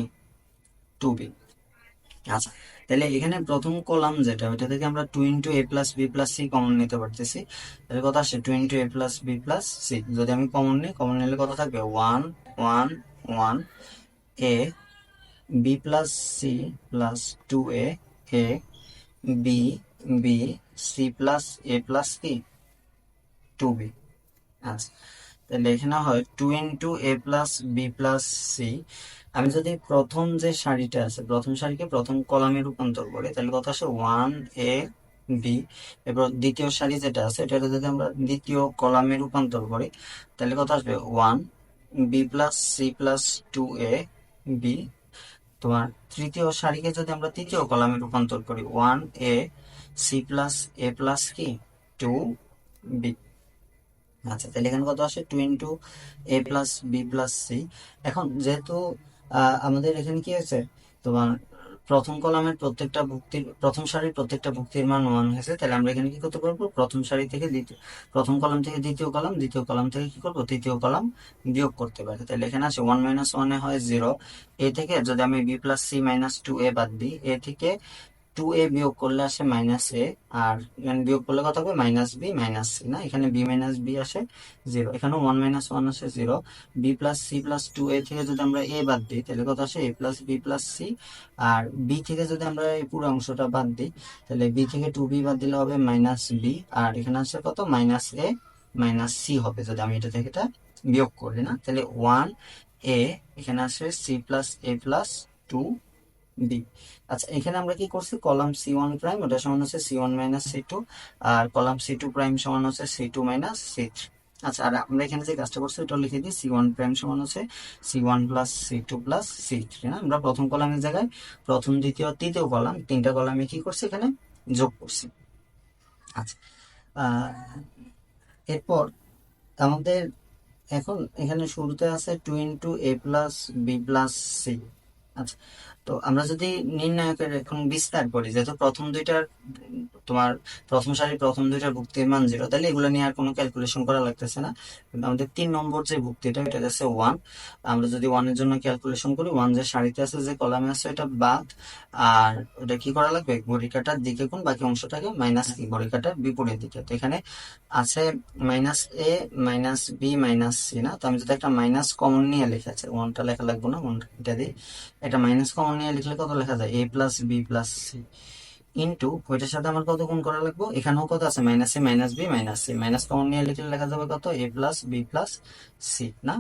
Speaker 1: 2b। আচ্ছা তাহলে এখানে প্রথম কলাম যেটা ওইটা থেকে আমরা 2 ইন্টু এ plus B plus c common নিতে পারতেছি। তাহলে কত আসে 2 ইন্টু এ প্লাস বি প্লাস সি। যদি আমি কমন নিই, কমন নিলে কত থাকবে 1 1 1, a B plus C plus 2a, a b b C plus A plus কি 2b। আচ্ছা তাহলে এখানে হয় 2 ইন্টু এ প্লাস বি প্লাস সি। আমি যদি প্রথম যে সারিটা আছে প্রথম সারিকে প্রথম কলামে রূপান্তর করি তাহলে কত আসে 1 এ বি। এবার দ্বিতীয় সারি যেটা আছে এটা যদি আমরা দ্বিতীয় কলামে রূপান্তর করি তাহলে কত আসবে 1 B plus C plus 2a B. তোমার তৃতীয় সারিকে যদি আমরা তৃতীয় কলামে রূপান্তর করি 1 A C plus A plus কি 2 বি। আচ্ছা তাহলে এখানে কত আসে 2 ইন্টু এ প্লাস বি প্লাস সি। এখন যেহেতু আমাদের এখানে কি আছে তোমার প্রথম কলামের প্রত্যেকটা ভুক্তির প্রথম সারির প্রত্যেকটা ভুক্তির মান 1 হয়েছে, তাহলে আমরা এখানে কি করতে পারবো প্রথম সারি থেকে দ্বিতীয় প্রথম কলাম থেকে দ্বিতীয় কলাম, দ্বিতীয় কলাম থেকে কি করবো তৃতীয় কলাম বিয়োগ করতে পারি। তাহলে এখানে আছে 1 মাইনাস 1 হয় 0। এ থেকে যদি আমি B plus C minus 2a বাদ দিই, এ থেকে 2a বিয়োগ করলে আসে মাইনাস এ, আর এখানে বিয়োগ করলে কত হবে মাইনাস বি মাইনাস সি। না এখানে বি মাইনাস বি আসে 0, এখানে 1 মাইনাস 1 আসে 0। B plus C plus 2a থেকে যদি আমরা এ বাদ দিই তাহলে কত আসে a plus B plus C. R B থেকে যদি আমরা এই পুরো অংশটা বাদ দিই তাহলে বি থেকে 2b বাদ দিলে হবে মাইনাস বি, আর এখানে আসে কত মাইনাস এ মাইনাস সি হবে যদি আমি এটা থেকে এটা বিয়োগ করি। না তাহলে 1 এ, এখানে আসে সি প্লাস এ প্লাস 2 বি। আচ্ছা এখানে আমরা কি করছি কলাম সি ওয়ান প্রাইম ওটা সমান হচ্ছে C one minus c two, আর কলাম সি টু প্রাইম সমান হচ্ছে c two minus c three. আচ্ছা আর আমরা এখানে যে কাজটা করছি ওটা লিখে দিই সি ওয়ান প্রাইম সমান হচ্ছে C one plus C two plus C three. না আমরা প্রথম কলামের জায়গায় প্রথম দ্বিতীয় তৃতীয় কলাম 3টা কলামে কি করছি এখানে যোগ করছি। আচ্ছা এরপর আমাদের এখন এখানে শুরুতে আছে 2 ইন্টু এ প্লাস বি প্লাস সি। আচ্ছা তো আমরা যদি নির্ণায়কের এখন বিস্তার করি, যেহেতু প্রথম দুইটার তোমার প্রথম সারি প্রথম দুইটার ভুক্তির মান 0, তাহলে এগুলো নিয়ে আর কোনো ক্যালকুলেশন করা লাগতেছে না। কিন্তু আমাদের 3 নম্বর যে ভুক্তিটা এটা আছে 1। আমরা যদি 1 এর জন্য ক্যালকুলেশন করি 1 যে সারিতে আছে যে কলামে আছে এটা বাদ, আর ওটা কি করা লাগবে ঘড়ির কাঁটার দিকে কোন বাকি অংশটাকে মাইনাস কি ঘড়ির কাঁটার বিপরীত দিকে। তো এখানে আছে minus a minus b minus C. না তো আমি যদি একটা মাইনাস কমন নিয়ে লিখেছি 1টা লেখা লাগবে না, 1টা এটা দিই। এটা মাইনাস কমন নিয়ে লিখলে কত লেখা যায় a plus B plus c into ওইটার সাথে আমার কত গুণ করা লাগবে, এখানেও কত আছে minus a minus b minus c, minus common নিয়ে লিখলে লেখা যাবে কত a plus B plus c. না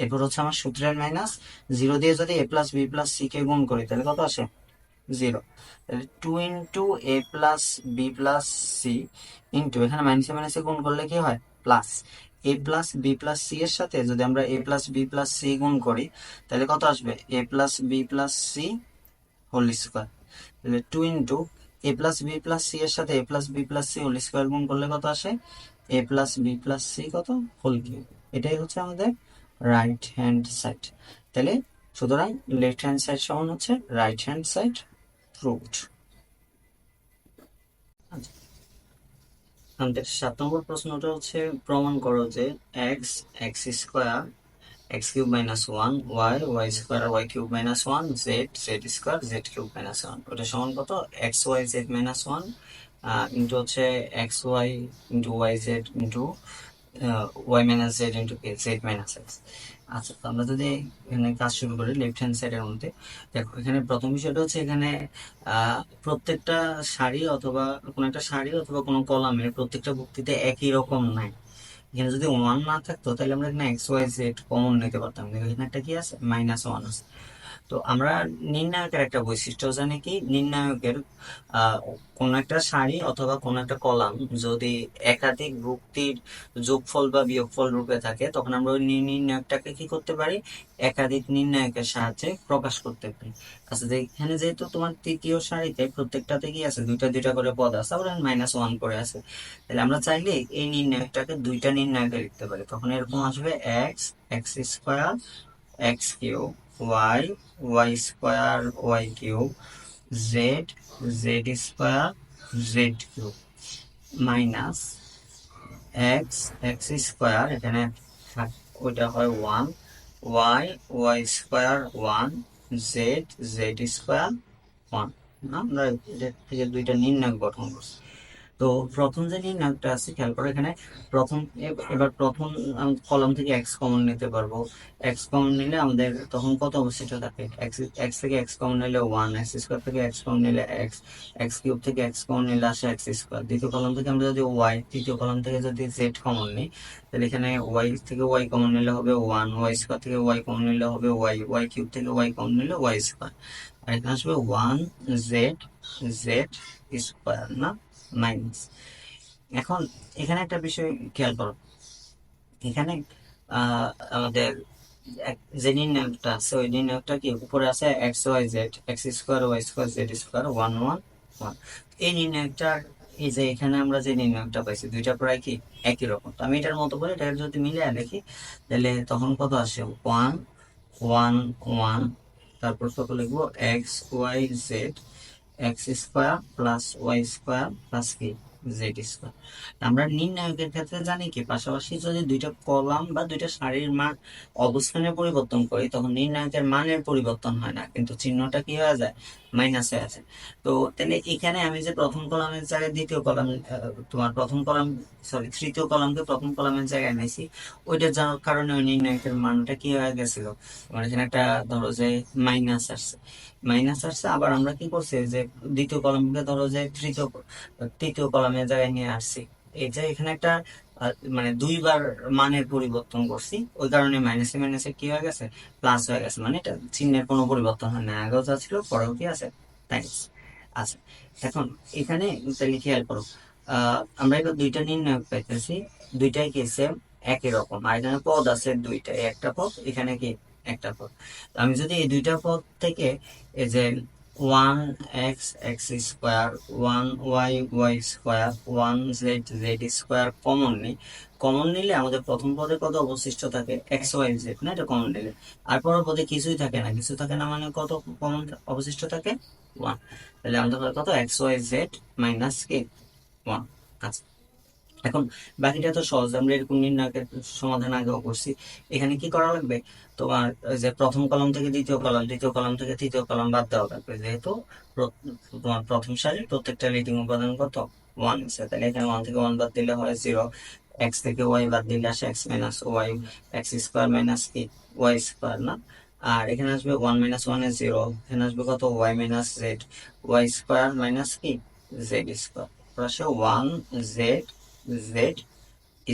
Speaker 1: এরপর হচ্ছে আমার সূত্রের মাইনাস 0 দিয়ে যদি a plus B plus c কে গুণ করি তাহলে কত আসে 0। তাহলে 2 ইন্টু এ plus B plus c into এখানে মাইনাসে মাইনাসে গুণ করলে কি হয় প্লাস এ প্লাস বি প্লাস সি এর সাথে যদি আমরা এ প্লাস বি প্লাস সি গুণ করি তাহলে কত আসবে a plus B plus c whole square. তাহলে 2 ইন্টু এ প্লাস বি প্লাস সি এর সাথে a plus B plus c whole square গুণ করলে কত আসে a plus B plus c কত হোল কিউব। এটাই হচ্ছে আমাদের রাইট হ্যান্ড সাইড। তাহলে সুতরাং লেফট হ্যান্ড সাইড সমান হচ্ছে রাইট হ্যান্ড সাইড রুট। আমাদের 7 নম্বর প্রশ্নটা হচ্ছে প্রমাণ করো যে x x square x cube minus one y Y square Y cube minus one z Z square Z cube minus one ওটা সমান কত x Y Z minus one into হচ্ছে x y into y Z into Y minus Z into Z minus x. আচ্ছা, তো আমরা যদি এখানে কাজ শুরু করি লেফট হ্যান্ড সাইডের মধ্যে, দেখো এখানে প্রথম বিষয়টা হচ্ছে এখানে প্রত্যেকটা সারি অথবা কোনো একটা সারি অথবা কোনো কলামের প্রত্যেকটা বক্তিতে একই রকম নাই। এখানে যদি ওয়ান না থাকতো তাহলে আমরা এখানে এক্স ওয়াই জেড কমন নিতে পারতাম, দেখো এখানে একটা কি আছে, -1 আছে। তো আমরা নির্ণায়কের একটা বৈশিষ্ট্য জানি কি, নির্ণায়কের আহ, কোন একটা সারি অথবা কোন একটা কলাম যদি একাধিক ভুক্তির যোগফল বা বিয়োগফল রূপে থাকে, তখন আমরা ওই নির্ণায়কটাকে কি করতে পারি, একাধিক নির্ণায়কের সাহায্যে প্রকাশ করতে পারি। আচ্ছা, তো এখানে যেহেতু তোমার তৃতীয় সারিতে প্রত্যেকটাতে কি আছে, দুইটা দুইটা করে পদ আছে, আবার -1 করে আছে, তাহলে আমরা চাইলে এই নির্ণায়কটাকে দুইটা নির্ণায়কে লিখতে পারি। তখন এরকম আসবে X, x square, x cube, Y, Y square, Y cube, Z, Z square, Z cube, minus X, x square, এখানে ওইটা হয় 1, Y, Y square 1, Z, Z square 1। আমরা এই যে দুইটা নির্ণায়ক গঠন করছি। তো প্রথম যে নির্ণায়কটা আছে খেয়াল করো, এখানে প্রথম এবার প্রথম কলাম থেকে এক্স কমন নিতে পারবো। এক্স কমন নিলে আমাদের তখন কত অবশিষ্ট থাকে, এক্স, এক্স থেকে এক্স কমন নিলে 1, এক্স স্কোয়ার থেকে এক্স কমন নিলে এক্স, এক্স কিউব থেকে এক্স কমন নিলে আসে এক্স স্কোয়ার। দ্বিতীয় কলাম থেকে আমরা যদি ওয়াই, তৃতীয় কলাম থেকে যদি জেড কমন নিই, তাহলে এখানে ওয়াই থেকে ওয়াই কমন নিলে হবে 1, ওয়াই স্কোয়ার থেকে ওয়াই কমন নিলে হবে ওয়াই, ওয়াই কিউব থেকে ওয়াই কমন নিলে ওয়াই স্কোয়ার। আর এখানে আসবে 1 জেড, জেড স্কোয়ার না, মাইনাস। এখন এখানে একটা বিষয় খেয়াল করো, এখানে আহ, আমাদের যে নির্ণায়কটা আছে ওই নির্ণায়কটা কি উপরে আছে X Y Z, X square Y square Z square 1 1 1। এই নির্ণায়কটার এই যে এখানে আমরা যে নির্ণায়কটা পাইছি দুইটা প্রায় কি একই রকম। তো আমি এটার মতো করে এটাকে যদি মিলিয়ে দেখি, তাহলে তখন কত আসে, 1 1 1, তারপর কত লিখবো, X Y Z, X square plus Y square plus কি জেড স্কোয়ার। আমরা নির্ণায়কের ক্ষেত্রে জানি কি, পাশাপাশি যদি দুইটা কলাম বা দুইটা সারির মান অবস্থানে পরিবর্তন করি, তখন নির্ণায়কের মানের পরিবর্তন হয় না, কিন্তু চিহ্নটা কি হয়ে যায়, মাইনাস হয়ে আছে। তো তাহলে এখানে আমি যে প্রথম কলামের জায়গায় দ্বিতীয় কলাম, তোমার প্রথম কলাম, সরি তৃতীয় কলামকে প্রথম কলামের জায়গায় নিয়েছি, ওইটা যার কারণে ওই নির্ণায়কের মানটা কি হয়ে গেছিল, মানে এখানে একটা ধরো যে মাইনাস আসছে, মাইনাস আসছে। আবার আমরা কি করছি, যে দ্বিতীয় কলামকে ধরো যে তৃতীয় কলামের জায়গায় নিয়ে আসছি, এই যে এখানে একটা মানে দুইবার মানের পরিবর্তন করছি, ওই কারণে মাইনাসে মাইনাসে কি হয়ে গেছে, প্লাস হয়ে গেছে, মানে এটা চিহ্নের কোনো পরিবর্তন হয় না, আগেও যা ছিল পরেও কি আছে তাই। আচ্ছা, এখন এখানে তাহলে খেয়াল করো, আমরা এবার দুইটা নির্ণায়ক পাইতেছি, দুইটাই কি সেম, একই রকম। আর এখানে পদ আছে দুইটা, একটা পদ এখানে কি একটা পদ। তো আমি যদি এই দুইটা পদ থেকে এই যে 1 X, x square, 1 Y, Y square, 1 Z, Z square common নিই, কমন নিলে আমাদের প্রথম পদে কত অবশিষ্ট থাকে, এক্স ওয়াই জেড না, এটা কমন নিলে। আর পরের পদে কিছুই থাকে না, কিছু থাকে না মানে কত কমন অবশিষ্ট থাকে, 1। তাহলে আমাদের হয় কত, এক্স ওয়াই জেড মাইনাস কি 1। আচ্ছা, এখন বাকিটা তো সহজ, আমরা এরকম নির্ণায়কের সমাধান আগেও করছি। এখানে কি করা লাগবে, তোমার ওই যে প্রথম কলাম থেকে দ্বিতীয় কলাম, দ্বিতীয় কলাম থেকে তৃতীয় কলাম বাদ দেওয়া লাগবে, যেহেতু তোমার প্রথম সারির প্রত্যেকটা লিডিং উপাদান কত, 1 আছে। তাহলে এখানে 1 থেকে 1 বাদ দিলে হয় 0, এক্স থেকে ওয়াই বাদ দিলে আসে X minus Y, x square minus কি ওয়াই স্কোয়ার না। আর এখানে আসবে 1 মাইনাস 1 এ 0, এখানে আসবে কত, Y minus Z, Y square minus কি জেড স্কোয়ার, আসে 1 জেড, জেড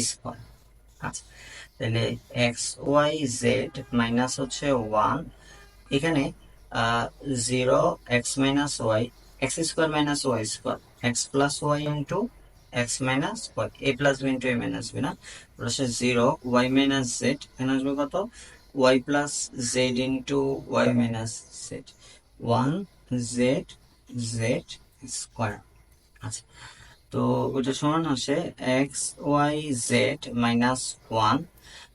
Speaker 1: স্কোয়ার। আচ্ছা, তাহলে এক্স ওয়াই জেড মাইনাস হচ্ছে 1, এখানে 0 x minus Y, x square minus Y square, x plus y into x minus y, a plus b into a minus b না, plus 0 y minus Z, এখানে আসবে কত, y plus z into Y minus z, 1 Z, Z square. আচ্ছা, তো ওটা সমান আসে x Y Z minus 1।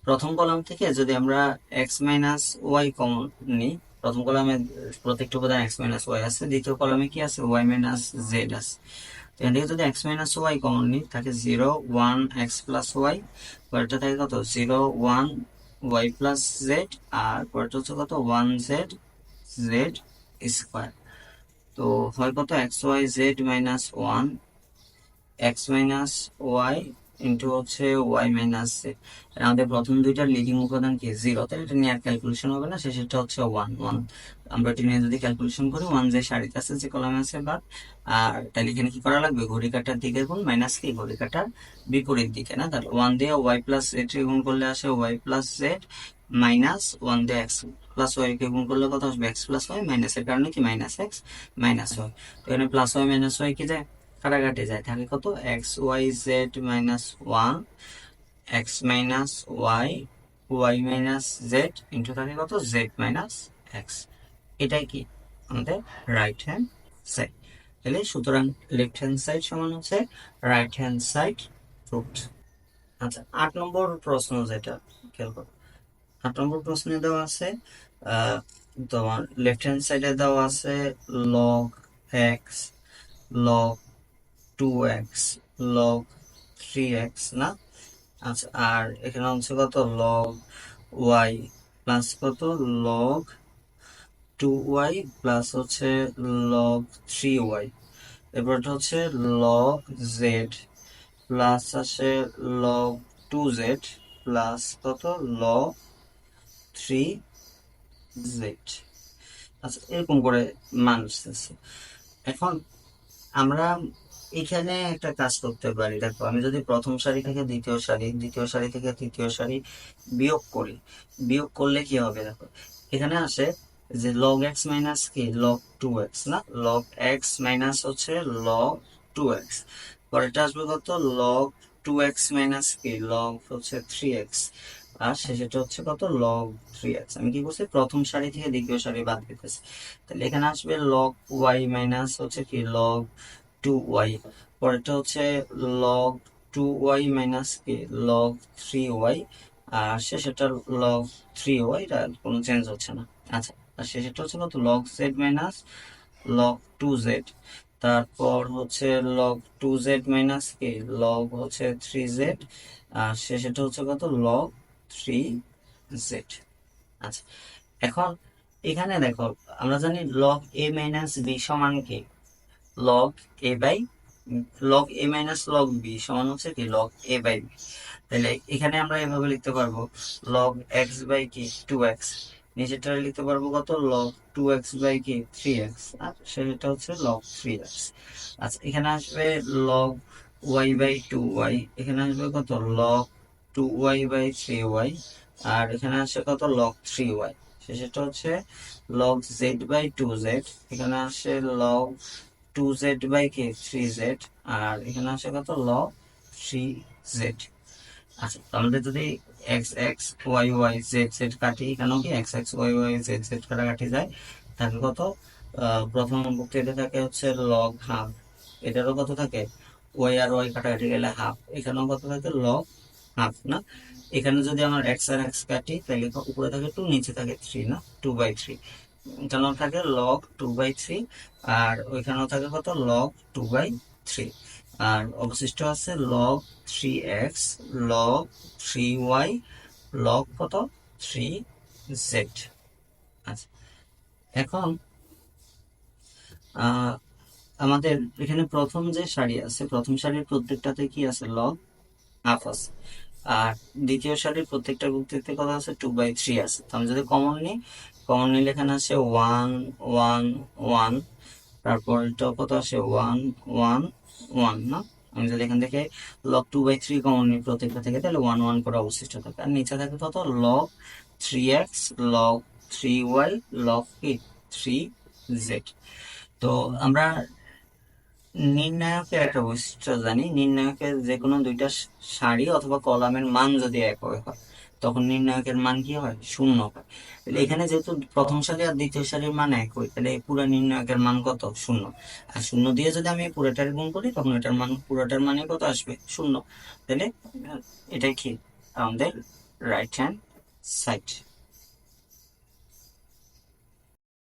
Speaker 1: প্রথম কলাম থেকে যদি আমরা এক্স মাইনাস ওয়াই কমন নিই, প্রথম কলামে প্রত্যেকটা উপাদান এক্স মাইনাস ওয়াই আছে, দ্বিতীয় কলামে কি আছে, ওয়াই মাইনাস জেড আছে। তো এখান থেকে যদি এক্স মাইনাস ওয়াই কমন নিই, থাকে 0 1 এক্স প্লাস ওয়াই, পরেরটা থাকে কত, 0 1 ওয়াই প্লাস জেড, আর পরেরটা হচ্ছে কত, 1 জেড, জেড স্কোয়ার। তো হয় কত, x Y Z minus 1, X minus Y into হচ্ছে ওয়াই মাইনাস জেড। আমাদের প্রথম দুইটার লিডিং উপাদান কি 0, তাহলে এটা নিয়ে আর ক্যালকুলেশন হবে না, শেষেরটা হচ্ছে 1 আমরা এটা নিয়ে যদি ক্যালকুলেশন করি 1 যে সারিতে আছে যে কলামে আছে বাদ। আর তাহলে এখানে কি করা লাগবে, ঘড়ি কাঁটার দিকে গুণ, মাইনাস কি ঘড়ি কাঁটার বিপরীত দিকে না, তাহলে 1 দিয়ে ওয়াই প্লাস জেড গুণ করলে আসে ওয়াই প্লাস জেড, মাইনাস 1 দিয়ে এক্স প্লাস ওয়াই কে গুণ করলে কত আসবে, এক্স প্লাস ওয়াই, মাইনাসের কারণে কি মাইনাস এক্স মাইনাস ওয়াই। তো এখানে প্লাস ওয়াই মাইনাস ওয়াই কি যায়, কাটাকাটি যায়, থাকে কত x Y Z minus 1 X minus Y Y minus Z into থাকে কত জেড মাইনাস এক্স। এটাই কি আমাদের রাইট হ্যান্ড সাইড। তাহলে সুতরাং লেফট হ্যান্ড সাইড সমান হচ্ছে রাইট হ্যান্ড সাইড রুট। আচ্ছা 8 নম্বর প্রশ্ন যেটা খেয়াল করো, 8 নম্বর প্রশ্নে দেওয়া আছে তোমার লেফট হ্যান্ড সাইডে দেওয়া আছে log x, log 2x, log 3x না। আচ্ছা আর এখানে হচ্ছে কত লগ y প্লাস কত লগ 2y প্লাস হচ্ছে লগ 3y, এরপরটা হচ্ছে লগ z প্লাস আসে লগ 2z প্লাস কত লগ 3z। আচ্ছা এরকম করে মান আসতেছে। এখন আমরা এখানে একটা কাজ করতে পারি, দেখো আমি যদি প্রথম সারি থেকে দ্বিতীয় সারি, দ্বিতীয় সারি থেকে তৃতীয় সারি বিয়োগ করি, বিয়োগ করলে কি হবে দেখো, এখানে আসে যে লগ এক্স মাইনাস কি লগ 2x না, লগ এক্স মাইনাস হচ্ছে লগ 2x, পরেরটা আসবে কত লগ 2x মাইনাস কি লগ হচ্ছে 3x, আর শেষেটা হচ্ছে কত লগ 3x। আমি কি করছি প্রথম সারি থেকে দ্বিতীয় সারি বাদ দিতেছি, তাহলে এখানে আসবে লগ y মাইনাস হচ্ছে কি লগ 2y, পরেরটা হচ্ছে লগ 2y মাইনাস কি লগ 3y, আর শেষেরটা লগ 3y, এটা কোনো চেঞ্জ হচ্ছে না। আচ্ছা আর শেষেরটা হচ্ছে কত log z minus log 2z, তারপর হচ্ছে লগ 2z মাইনাস কি লগ হচ্ছে 3z, আর শেষেরটা হচ্ছে কত লগ 3z। আচ্ছা এখন এখানে দেখো আমরা জানি লগ a মাইনাস b সমান কি log a by log a minus log b সমান হচ্ছে কি লগ a বাই b। তাহলে এখানে আমরা এভাবে লিখতে পারবো লগ x বাই কি 2x, নিচেরটা লিখতে পারবো কত লগ 2x বাই কি 3x, আর সেটা হচ্ছে লগ 3x। আচ্ছা এখানে আসবে লগ y বাই 2y, এখানে আসবে কত লগ 2y বাই 3y, আর এখানে আসে কত লগ 3y, সেটা হচ্ছে লগ z বাই 2z, এখানে আসে লগ 2z বাই কি 3z, আর এখানে আসে কত লগ 3z। আচ্ছা আমাদের যদি X x Y Y Z Z কাটি, এখানেও কি X x Y Y Z Z কাটাকাটি যায়, থাকে কত প্রথম বক্তৃতা থাকে হচ্ছে লগ হাফ, এটারও কত থাকে ওয়াই আর ওয়াই কাটাকাটি গেলে হাফ, এখানেও কত থাকে লগ হাফ না। এখানে যদি আমার এক্স আর এক্স কাটি তাহলে উপরে থাকে 2 নিচে থাকে 3 না, 2/3, এখানেও থাকে লগ 2/3, আর ওইখানেও থাকে কত লগ 2/3, আর অবশিষ্ট আছে log 3x log 3y log কত 3z। আচ্ছা এখন আমাদের এখানে প্রথম যে সারি আছে, প্রথম সারির প্রত্যেকটাতে কি আছে লগ হাফ আছে, আর দ্বিতীয় সারির প্রত্যেকটা বক্তৃতে কত আছে 2/3 আছে। তো আমি যদি কমন নিই, কমন নিলে এখানে আছে 1 1 1, তারপর এটা কত আসে 1 1 1 না। আমি যদি এখান থেকে লগ 2/3 কমন নিই প্রত্যেকটা থেকে, তাহলে 1 1 করে অবশিষ্ট থাকে, আর নিচে থাকে কত log 3x log 3y log কি 3z। তো আমরা নির্ণায়কের একটা বৈশিষ্ট্য জানি, নির্ণায়কের যে কোনো দুইটা সারি অথবা কলামের মান যদি একই হয় তখন নির্ণায়কের মান কি হয় শূন্য হয়। তাহলে এখানে যেহেতু প্রথম সারি আর দ্বিতীয় সারির মান একই, তাহলে পুরো নির্ণায়কের মান কত শূন্য, আর শূন্য দিয়ে যদি আমি পুরোটার গুণ করি তখন এটার মান পুরোটার মানে কত আসবে শূন্য। তাহলে এটাই কি আমাদের রাইট হ্যান্ড সাইড।